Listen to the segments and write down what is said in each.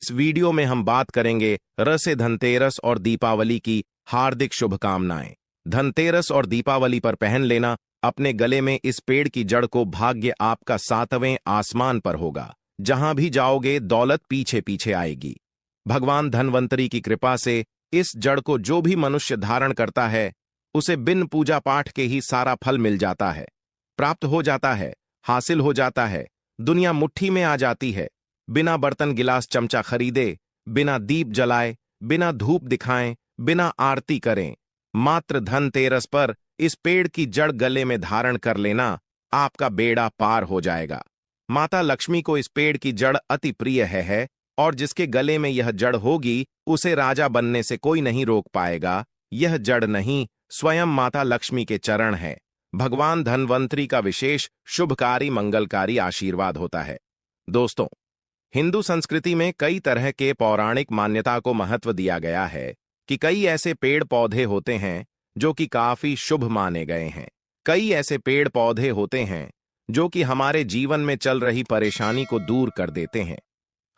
इस वीडियो में हम बात करेंगे र से धनतेरस और दीपावली की हार्दिक शुभकामनाएं। धनतेरस और दीपावली पर पहन लेना अपने गले में इस पेड़ की जड़ को। भाग्य आपका 7वें आसमान पर होगा। जहां भी जाओगे दौलत पीछे पीछे आएगी। भगवान धनवंतरी की कृपा से इस जड़ को जो भी मनुष्य धारण करता है उसे बिन पूजा पाठ के ही सारा फल मिल जाता है, प्राप्त हो जाता है, हासिल हो जाता है। दुनिया मुट्ठी में आ जाती है। बिना बर्तन गिलास चमचा खरीदे, बिना दीप जलाए, बिना धूप दिखाएं, बिना आरती करें, मात्र धनतेरस पर इस पेड़ की जड़ गले में धारण कर लेना, आपका बेड़ा पार हो जाएगा। माता लक्ष्मी को इस पेड़ की जड़ अति प्रिय है और जिसके गले में यह जड़ होगी उसे राजा बनने से कोई नहीं रोक पाएगा। यह जड़ नहीं, स्वयं माता लक्ष्मी के चरण है। भगवान धनवंतरी का विशेष शुभकारी मंगलकारी आशीर्वाद होता है। दोस्तों, हिंदू संस्कृति में कई तरह के पौराणिक मान्यता को महत्व दिया गया है कि कई ऐसे पेड़ पौधे होते हैं जो कि काफी शुभ माने गए हैं। कई ऐसे पेड़ पौधे होते हैं जो कि हमारे जीवन में चल रही परेशानी को दूर कर देते हैं।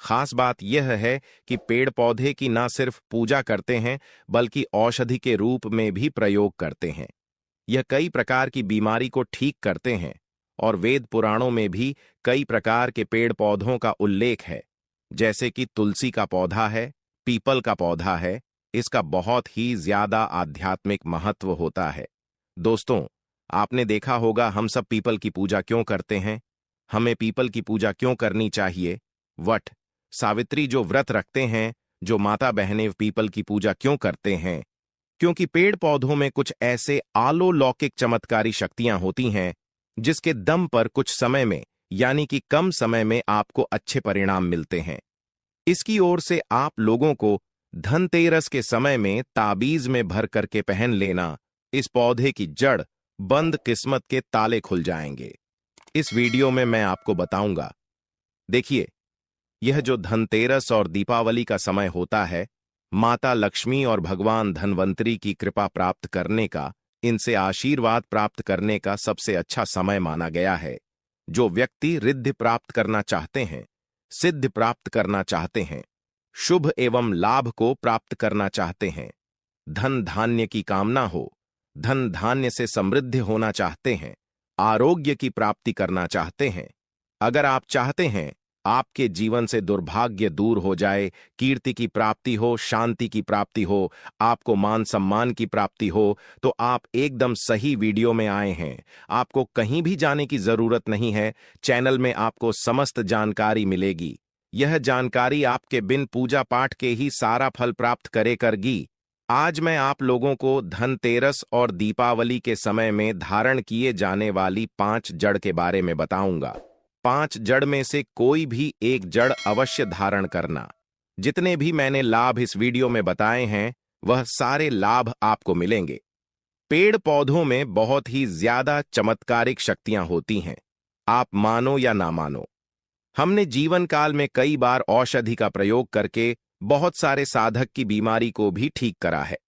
खास बात यह है कि पेड़ पौधे की न सिर्फ पूजा करते हैं बल्कि औषधि के रूप में भी प्रयोग करते हैं। यह कई प्रकार की बीमारी को ठीक करते हैं और वेद पुराणों में भी कई प्रकार के पेड़ पौधों का उल्लेख है। जैसे कि तुलसी का पौधा है, पीपल का पौधा है। इसका बहुत ही ज्यादा आध्यात्मिक महत्व होता है। दोस्तों, आपने देखा होगा हम सब पीपल की पूजा क्यों करते हैं। हमें पीपल की पूजा क्यों करनी चाहिए। वट सावित्री जो व्रत रखते हैं, जो माता बहनें पीपल की पूजा क्यों करते हैं? क्योंकि पेड़ पौधों में कुछ ऐसे अलौकिक चमत्कारी शक्तियां होती हैं जिसके दम पर कुछ समय में यानी कि कम समय में आपको अच्छे परिणाम मिलते हैं। इसकी ओर से आप लोगों को धनतेरस के समय में ताबीज में भर करके पहन लेना, इस पौधे की जड़ बंद किस्मत के ताले खुल जाएंगे। इस वीडियो में मैं आपको बताऊंगा। देखिए, यह जो धनतेरस और दीपावली का समय होता है, माता लक्ष्मी और भगवान धनवंतरी की कृपा प्राप्त करने का, इनसे आशीर्वाद प्राप्त करने का सबसे अच्छा समय माना गया है। जो व्यक्ति रिद्धि प्राप्त करना चाहते हैं, सिद्धि प्राप्त करना चाहते हैं, शुभ एवं लाभ को प्राप्त करना चाहते हैं, धन धान्य की कामना हो, धन धान्य से समृद्ध होना चाहते हैं, आरोग्य की प्राप्ति करना चाहते हैं, अगर आप चाहते हैं आपके जीवन से दुर्भाग्य दूर हो जाए, कीर्ति की प्राप्ति हो, शांति की प्राप्ति हो, आपको मान सम्मान की प्राप्ति हो, तो आप एकदम सही वीडियो में आए हैं। आपको कहीं भी जाने की जरूरत नहीं है। चैनल में आपको समस्त जानकारी मिलेगी। यह जानकारी आपके बिन पूजा पाठ के ही सारा फल प्राप्त करेगी। आज मैं आप लोगों को धनतेरस और दीपावली के समय में धारण किए जाने वाली 5 जड़ के बारे में बताऊंगा। 5 जड़ में से कोई भी एक जड़ अवश्य धारण करना। जितने भी मैंने लाभ इस वीडियो में बताए हैं वह सारे लाभ आपको मिलेंगे। पेड़ पौधों में बहुत ही ज्यादा चमत्कारिक शक्तियां होती हैं, आप मानो या ना मानो। हमने जीवन काल में कई बार औषधि का प्रयोग करके बहुत सारे साधक की बीमारी को भी ठीक करा है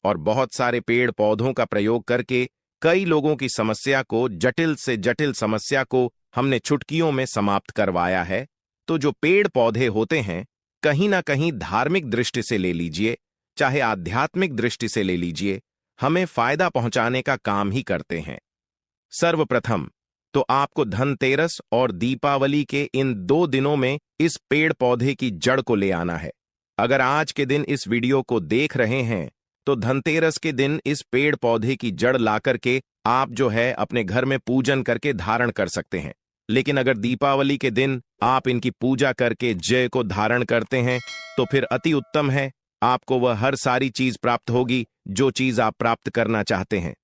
और बहुत सारे पेड़ पौधों का प्रयोग करके कई लोगों की समस्या को, जटिल से जटिल समस्या को हमने चुटकियों में समाप्त करवाया है। तो जो पेड़ पौधे होते हैं, कहीं ना कहीं धार्मिक दृष्टि से ले लीजिए, चाहे आध्यात्मिक दृष्टि से ले लीजिए, हमें फायदा पहुंचाने का काम ही करते हैं। सर्वप्रथम तो आपको धनतेरस और दीपावली के इन 2 दिनों में इस पेड़ पौधे की जड़ को ले आना है। अगर आज के दिन इस वीडियो को देख रहे हैं तो धनतेरस के दिन इस पेड़ पौधे की जड़ लाकर के आप जो है अपने घर में पूजन करके धारण कर सकते हैं। लेकिन अगर दीपावली के दिन आप इनकी पूजा करके जय को धारण करते हैं तो फिर अति उत्तम है। आपको वह हर सारी चीज प्राप्त होगी जो चीज आप प्राप्त करना चाहते हैं।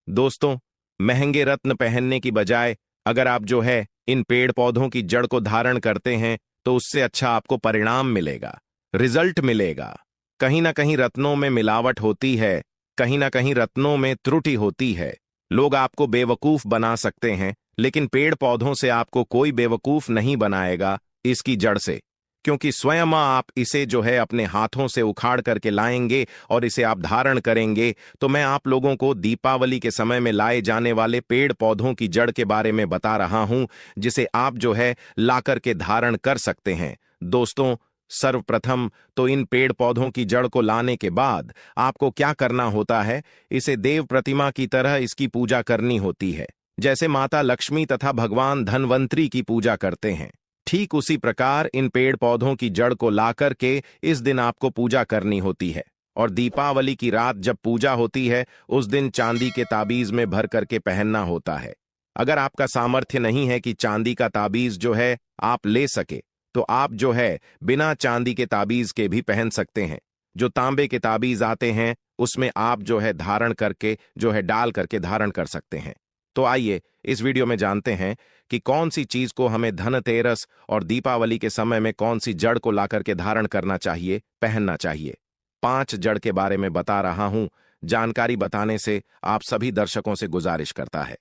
दोस्तों, महंगे रत्न पहनने की बजाय अगर आप जो है इन पेड़ पौधों की जड़ को धारण करते हैं तो उससे अच्छा आपको परिणाम मिलेगा, रिजल्ट मिलेगा। कहीं ना कहीं रत्नों में मिलावट होती है, कहीं ना कहीं रत्नों में त्रुटि होती है। लोग आपको बेवकूफ बना सकते हैं, लेकिन पेड़ पौधों से आपको कोई बेवकूफ नहीं बनाएगा इसकी जड़ से, क्योंकि स्वयं आप इसे जो है अपने हाथों से उखाड़ करके लाएंगे और इसे आप धारण करेंगे। तो मैं आप लोगों को दीपावली के समय में लाए जाने वाले पेड़ पौधों की जड़ के बारे में बता रहा हूं, जिसे आप जो है ला करके धारण कर सकते हैं। दोस्तों, सर्वप्रथम तो इन पेड़ पौधों की जड़ को लाने के बाद आपको क्या करना होता है, इसे देव प्रतिमा की तरह इसकी पूजा करनी होती है। जैसे माता लक्ष्मी तथा भगवान धनवंतरी की पूजा करते हैं, ठीक उसी प्रकार इन पेड़ पौधों की जड़ को लाकर के इस दिन आपको पूजा करनी होती है। और दीपावली की रात जब पूजा होती है, उस दिन चांदी के ताबीज में भर करके पहनना होता है। अगर आपका सामर्थ्य नहीं है कि चांदी का ताबीज जो है आप ले सके, तो आप जो है बिना चांदी के ताबीज के भी पहन सकते हैं। जो तांबे के ताबीज आते हैं उसमें आप जो है धारण करके जो है डाल करके धारण कर सकते हैं। तो आइए इस वीडियो में जानते हैं कि कौन सी चीज को हमें धनतेरस और दीपावली के समय में कौन सी जड़ को लाकर के धारण करना चाहिए, पहनना चाहिए। 5 जड़ के बारे में बता रहा हूं। जानकारी बताने से आप सभी दर्शकों से गुजारिश करता है,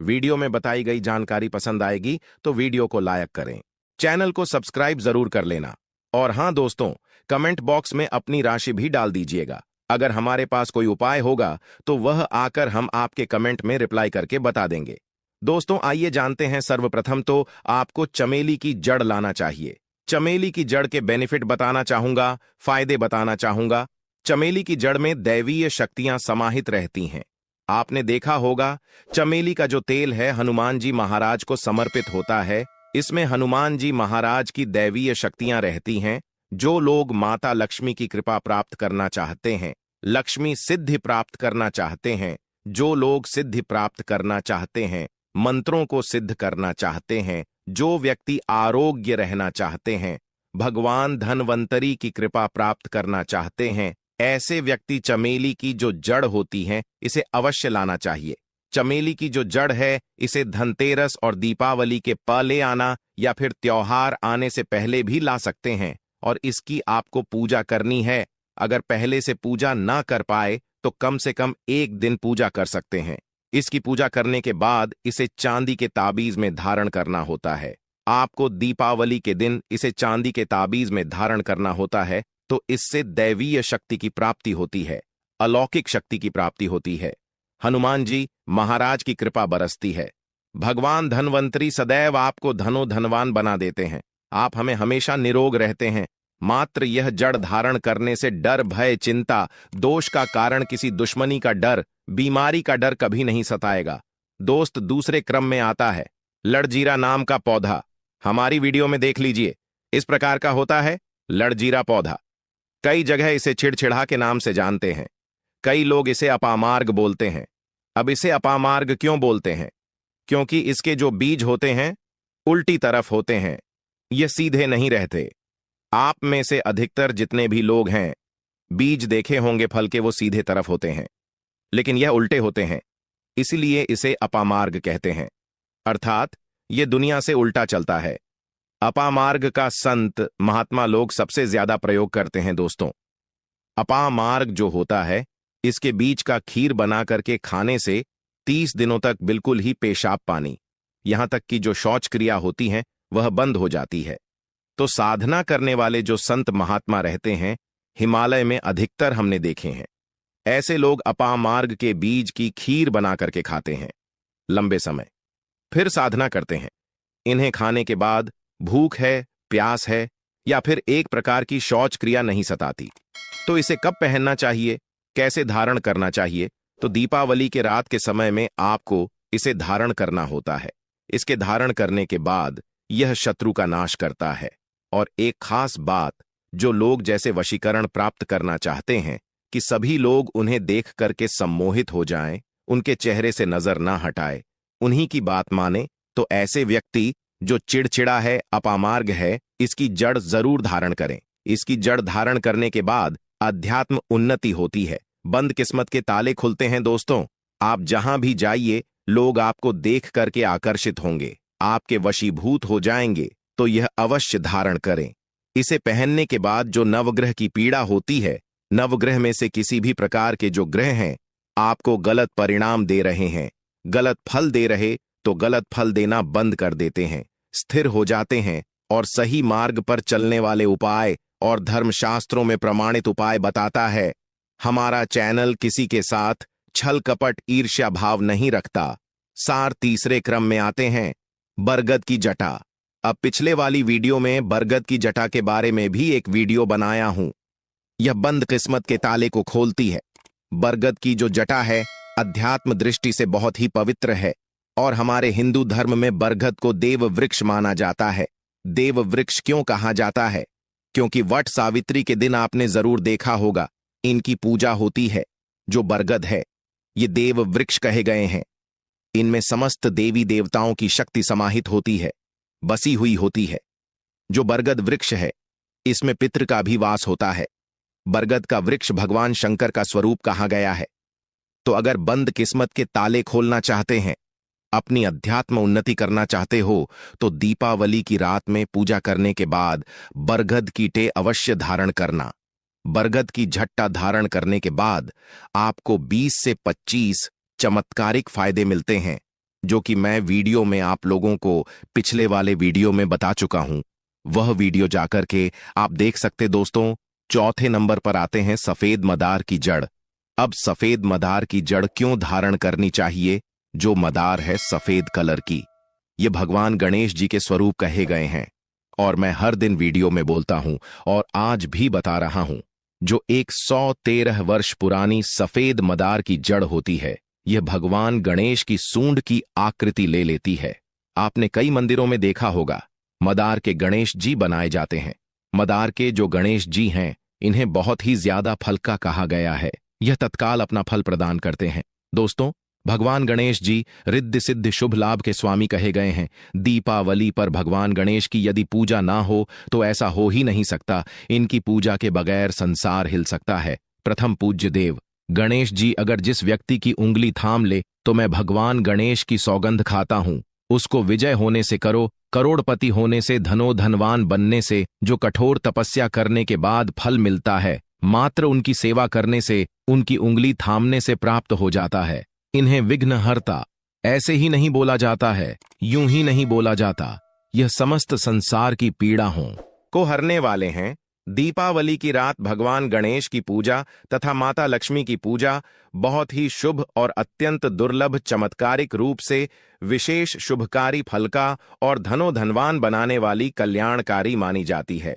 वीडियो में बताई गई जानकारी पसंद आएगी तो वीडियो को लाइक करें, चैनल को सब्सक्राइब जरूर कर लेना। और हां दोस्तों, कमेंट बॉक्स में अपनी राशि भी डाल दीजिएगा। अगर हमारे पास कोई उपाय होगा तो वह आकर हम आपके कमेंट में रिप्लाई करके बता देंगे। दोस्तों आइए जानते हैं। सर्वप्रथम तो आपको चमेली की जड़ लाना चाहिए। चमेली की जड़ के बेनिफिट बताना चाहूंगा, फायदे बताना चाहूंगा। चमेली की जड़ में दैवीय शक्तियां समाहित रहती हैं। आपने देखा होगा चमेली का जो तेल है हनुमान जी महाराज को समर्पित होता है। इसमें हनुमान जी महाराज की दैवीय शक्तियां रहती हैं। जो लोग माता लक्ष्मी की कृपा प्राप्त करना चाहते हैं, लक्ष्मी सिद्धि प्राप्त करना चाहते हैं, जो लोग सिद्धि प्राप्त करना चाहते हैं, मंत्रों को सिद्ध करना चाहते हैं, जो व्यक्ति आरोग्य रहना चाहते हैं, भगवान धनवंतरी की कृपा प्राप्त करना चाहते हैं, ऐसे व्यक्ति चमेली की जो जड़ होती है इसे अवश्य लाना चाहिए। चमेली की जो जड़ है इसे धनतेरस और दीपावली के पहले आना या फिर त्योहार आने से पहले भी ला सकते हैं और इसकी आपको पूजा करनी है। अगर पहले से पूजा ना कर पाए तो कम से कम 1 दिन पूजा कर सकते हैं। इसकी पूजा करने के बाद इसे चांदी के ताबीज में धारण करना होता है। आपको दीपावली के दिन इसे चांदी के ताबीज में धारण करना होता है, तो इससे दैवीय शक्ति की प्राप्ति होती है, अलौकिक शक्ति की प्राप्ति होती है। हनुमान जी महाराज की कृपा बरसती है। भगवान धनवंतरी सदैव आपको धनवान बना देते हैं। आप हमें हमेशा निरोग रहते हैं। मात्र यह जड़ धारण करने से डर, भय, चिंता, दोष का कारण किसी दुश्मनी का डर, बीमारी का डर कभी नहीं सताएगा। दोस्त, दूसरे क्रम में आता है लड़जीरा नाम का पौधा। हमारी वीडियो में देख लीजिए, इस प्रकार का होता है लड़जीरा पौधा। कई जगह इसे चिड़चिड़ा के नाम से जानते हैं। कई लोग इसे अपामार्ग बोलते हैं। अब इसे अपामार्ग क्यों बोलते हैं? क्योंकि इसके जो बीज होते हैं उल्टी तरफ होते हैं, ये सीधे नहीं रहते। आप में से अधिकतर जितने भी लोग हैं, बीज देखे होंगे फल के, वो सीधे तरफ होते हैं, लेकिन यह उल्टे होते हैं। इसलिए इसे अपामार्ग कहते हैं, अर्थात यह दुनिया से उल्टा चलता है। अपामार्ग का संत महात्मा लोग सबसे ज्यादा प्रयोग करते हैं। दोस्तों, अपामार्ग जो होता है इसके बीज का खीर बना करके खाने से 30 दिनों तक बिल्कुल ही पेशाब पानी, यहां तक कि जो शौच क्रिया होती है वह बंद हो जाती है। तो साधना करने वाले जो संत महात्मा रहते हैं, हिमालय में अधिकतर हमने देखे हैं, ऐसे लोग अपामार्ग के बीज की खीर बना करके खाते हैं लंबे समय, फिर साधना करते हैं। इन्हें खाने के बाद भूख है, प्यास है या फिर एक प्रकार की शौच क्रिया नहीं सताती। तो इसे कब पहनना चाहिए, कैसे धारण करना चाहिए? तो दीपावली के रात के समय में आपको इसे धारण करना होता है। इसके धारण करने के बाद यह शत्रु का नाश करता है। और एक खास बात, जो लोग जैसे वशीकरण प्राप्त करना चाहते हैं कि सभी लोग उन्हें देख करके सम्मोहित हो जाएं, उनके चेहरे से नजर ना हटाए, उन्हीं की बात माने, तो ऐसे व्यक्ति जो चिड़चिड़ा है, अपामार्ग है, इसकी जड़ जरूर धारण करें। इसकी जड़ धारण करने के बाद अध्यात्म उन्नति होती है, बंद किस्मत के ताले खुलते हैं। दोस्तों, आप जहां भी जाइए लोग आपको देख करके आकर्षित होंगे, आपके वशीभूत हो जाएंगे। तो यह अवश्य धारण करें। इसे पहनने के बाद जो नवग्रह की पीड़ा होती है, नवग्रह में से किसी भी प्रकार के जो ग्रह हैं आपको गलत परिणाम दे रहे हैं, गलत फल दे रहे, तो गलत फल देना बंद कर देते हैं, स्थिर हो जाते हैं और सही मार्ग पर चलने वाले उपाय और धर्मशास्त्रों में प्रमाणित उपाय बताता है। हमारा चैनल किसी के साथ छल कपट ईर्ष्या भाव नहीं रखता। सार तीसरे क्रम में आते हैं बरगद की जटा। अब पिछले वाली वीडियो में बरगद की जटा के बारे में भी एक वीडियो बनाया हूं। यह बंद किस्मत के ताले को खोलती है। बरगद की जो जटा है अध्यात्म दृष्टि से बहुत ही पवित्र है और हमारे हिंदू धर्म में बरगद को देव वृक्ष माना जाता है। देव वृक्ष क्यों कहा जाता है? क्योंकि वट सावित्री के दिन आपने जरूर देखा होगा इनकी पूजा होती है। जो बरगद है ये देव वृक्ष कहे गए हैं। इनमें समस्त देवी देवताओं की शक्ति समाहित होती है, बसी हुई होती है। जो बरगद वृक्ष है इसमें पितृ का भी वास होता है। बरगद का वृक्ष भगवान शंकर का स्वरूप कहा गया है। तो अगर बंद किस्मत के ताले खोलना चाहते हैं, अपनी अध्यात्म उन्नति करना चाहते हो, तो दीपावली की रात में पूजा करने के बाद बरगद की टे अवश्य धारण करना। बरगद की झट्टा धारण करने के बाद आपको 20 से 25 चमत्कारिक फायदे मिलते हैं, जो कि मैं वीडियो में आप लोगों को पिछले वाले वीडियो में बता चुका हूं। वह वीडियो जाकर के आप देख सकते दोस्तों। चौथे नंबर पर आते हैं सफेद मदार की जड़। अब सफेद मदार की जड़ क्यों धारण करनी चाहिए? जो मदार है सफेद कलर की, ये भगवान गणेश जी के स्वरूप कहे गए हैं और मैं हर दिन वीडियो में बोलता हूं और आज भी बता रहा हूं। जो 113 वर्ष पुरानी सफेद मदार की जड़ होती है, यह भगवान गणेश की सूंड की आकृति ले लेती है। आपने कई मंदिरों में देखा होगा मदार के गणेश जी बनाए जाते हैं। मदार के जो गणेश जी हैं इन्हें बहुत ही ज्यादा फल का कहा गया है। यह तत्काल अपना फल प्रदान करते हैं। दोस्तों, भगवान गणेश जी रिद्धि सिद्धि शुभ लाभ के स्वामी कहे गए हैं। दीपावली पर भगवान गणेश की यदि पूजा ना हो तो ऐसा हो ही नहीं सकता। इनकी पूजा के बगैर संसार हिल सकता है। प्रथम पूज्य देव गणेश जी अगर जिस व्यक्ति की उंगली थाम ले तो मैं भगवान गणेश की सौगंध खाता हूं, उसको विजय होने से करो, करोड़पति होने से, धनवान बनने से, जो कठोर तपस्या करने के बाद फल मिलता है, मात्र उनकी सेवा करने से, उनकी उंगली थामने से प्राप्त हो जाता है। इन्हें विघ्नहर्ता ऐसे ही नहीं बोला जाता है, यूं ही नहीं बोला जाता। यह समस्त संसार की पीड़ाओं को हरने वाले हैं। दीपावली की रात भगवान गणेश की पूजा तथा माता लक्ष्मी की पूजा बहुत ही शुभ और अत्यंत दुर्लभ चमत्कारिक रूप से विशेष शुभकारी फल का और धनवान बनाने वाली कल्याणकारी मानी जाती है।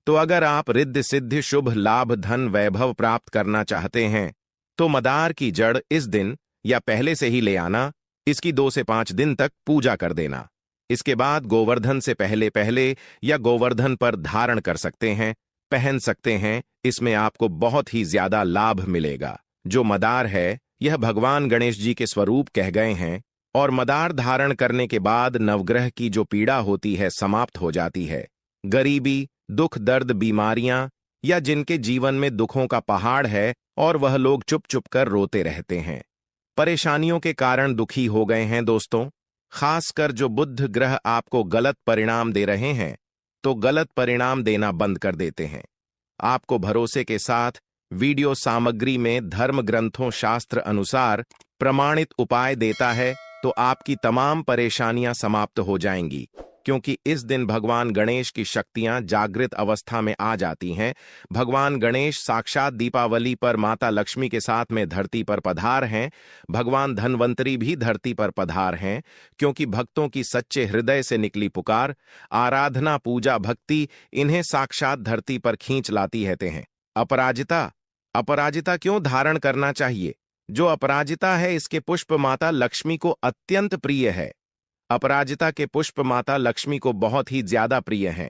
तो अगर आप रिद्धि सिद्धि शुभ लाभ धन वैभव प्राप्त करना चाहते हैं तो मदार की जड़ इस दिन या पहले से ही ले आना। इसकी 2 से 5 दिन तक पूजा कर देना। इसके बाद गोवर्धन से पहले या गोवर्धन पर धारण कर सकते हैं, पहन सकते हैं। इसमें आपको बहुत ही ज्यादा लाभ मिलेगा। जो मदार है यह भगवान गणेश जी के स्वरूप कह गए हैं और मदार धारण करने के बाद नवग्रह की जो पीड़ा होती है समाप्त हो जाती है। गरीबी, दुख, दर्द, बीमारियां या जिनके जीवन में दुखों का पहाड़ है और वह लोग चुप चुप कर रोते रहते हैं, परेशानियों के कारण दुखी हो गए हैं दोस्तों, खासकर जो बुध ग्रह आपको गलत परिणाम दे रहे हैं, तो गलत परिणाम देना बंद कर देते हैं। आपको भरोसे के साथ वीडियो सामग्री में धर्म ग्रंथों शास्त्र अनुसार प्रमाणित उपाय देता है, तो आपकी तमाम परेशानियां समाप्त हो जाएंगी। क्योंकि इस दिन भगवान गणेश की शक्तियां जागृत अवस्था में आ जाती हैं। भगवान गणेश साक्षात दीपावली पर माता लक्ष्मी के साथ में धरती पर पधार हैं। भगवान धन्वंतरी भी धरती पर पधार हैं, क्योंकि भक्तों की सच्चे हृदय से निकली पुकार, आराधना, पूजा, भक्ति इन्हें साक्षात धरती पर खींच लाती हैं। अपराजिता क्यों धारण करना चाहिए? जो अपराजिता है इसके पुष्प माता लक्ष्मी को अत्यंत प्रिय है। अपराजिता के पुष्प माता लक्ष्मी को बहुत ही ज्यादा प्रिय हैं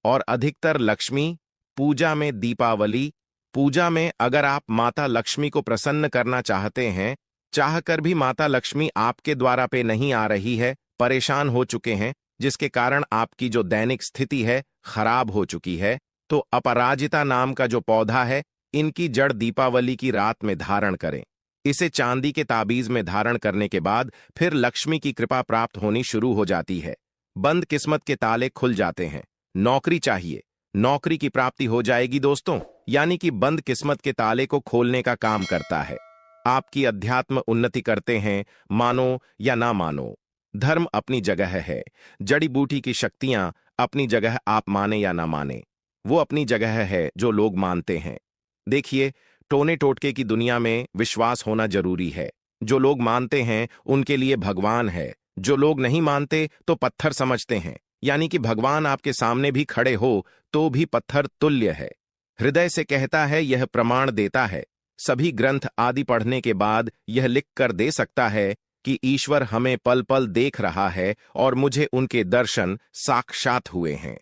और अधिकतर लक्ष्मी पूजा में, दीपावली पूजा में अगर आप माता लक्ष्मी को प्रसन्न करना चाहते हैं, चाहकर भी माता लक्ष्मी आपके द्वारा पे नहीं आ रही है, परेशान हो चुके हैं, जिसके कारण आपकी जो दैनिक स्थिति है खराब हो चुकी है, तो अपराजिता नाम का जो पौधा है इनकी जड़ दीपावली की रात में धारण करें। इसे चांदी के ताबीज में धारण करने के बाद फिर लक्ष्मी की कृपा प्राप्त होनी शुरू हो जाती है। बंद किस्मत के ताले खुल जाते हैं। नौकरी चाहिए, नौकरी की प्राप्ति हो जाएगी दोस्तों। यानी कि बंद किस्मत के ताले को खोलने का काम करता है। आपकी अध्यात्म उन्नति करते हैं, मानो या ना मानो। धर्म अपनी जगह है, जड़ी बूटी की शक्तियां अपनी जगह, आप माने या ना माने वो अपनी जगह है जो लोग मानते हैं। देखिए, टोने टोटके की दुनिया में विश्वास होना जरूरी है। जो लोग मानते हैं उनके लिए भगवान है, जो लोग नहीं मानते तो पत्थर समझते हैं यानी कि भगवान आपके सामने भी खड़े हो तो भी पत्थर तुल्य है। हृदय से कहता है, यह प्रमाण देता है, सभी ग्रंथ आदि पढ़ने के बाद यह लिख कर दे सकता है कि ईश्वर हमें पल पल देख रहा है और मुझे उनके दर्शन साक्षात हुए हैं।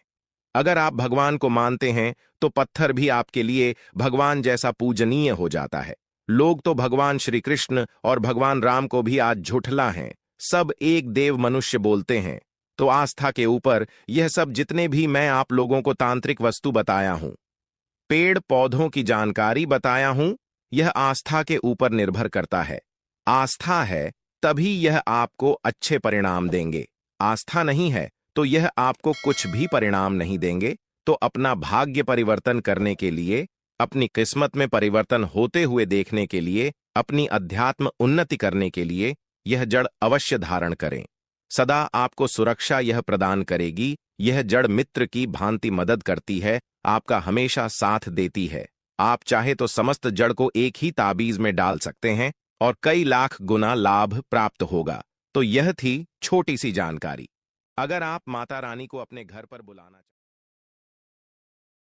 अगर आप भगवान को मानते हैं तो पत्थर भी आपके लिए भगवान जैसा पूजनीय हो जाता है। लोग तो भगवान श्री कृष्ण और भगवान राम को भी आज झुठला हैं, सब एक देव मनुष्य बोलते हैं। तो आस्था के ऊपर यह सब जितने भी मैं आप लोगों को तांत्रिक वस्तु बताया हूं, पेड़ पौधों की जानकारी बताया हूं, यह आस्था के ऊपर निर्भर करता है। आस्था है तभी यह आपको अच्छे परिणाम देंगे, आस्था नहीं है तो यह आपको कुछ भी परिणाम नहीं देंगे। तो अपना भाग्य परिवर्तन करने के लिए, अपनी किस्मत में परिवर्तन होते हुए देखने के लिए, अपनी अध्यात्म उन्नति करने के लिए यह जड़ अवश्य धारण करें। सदा आपको सुरक्षा यह प्रदान करेगी। यह जड़ मित्र की भांति मदद करती है, आपका हमेशा साथ देती है। आप चाहे तो समस्त जड़ को एक ही ताबीज में डाल सकते हैं और कई लाख गुना लाभ प्राप्त होगा। तो यह थी छोटी सी जानकारी। अगर आप माता रानी को अपने घर पर बुलाना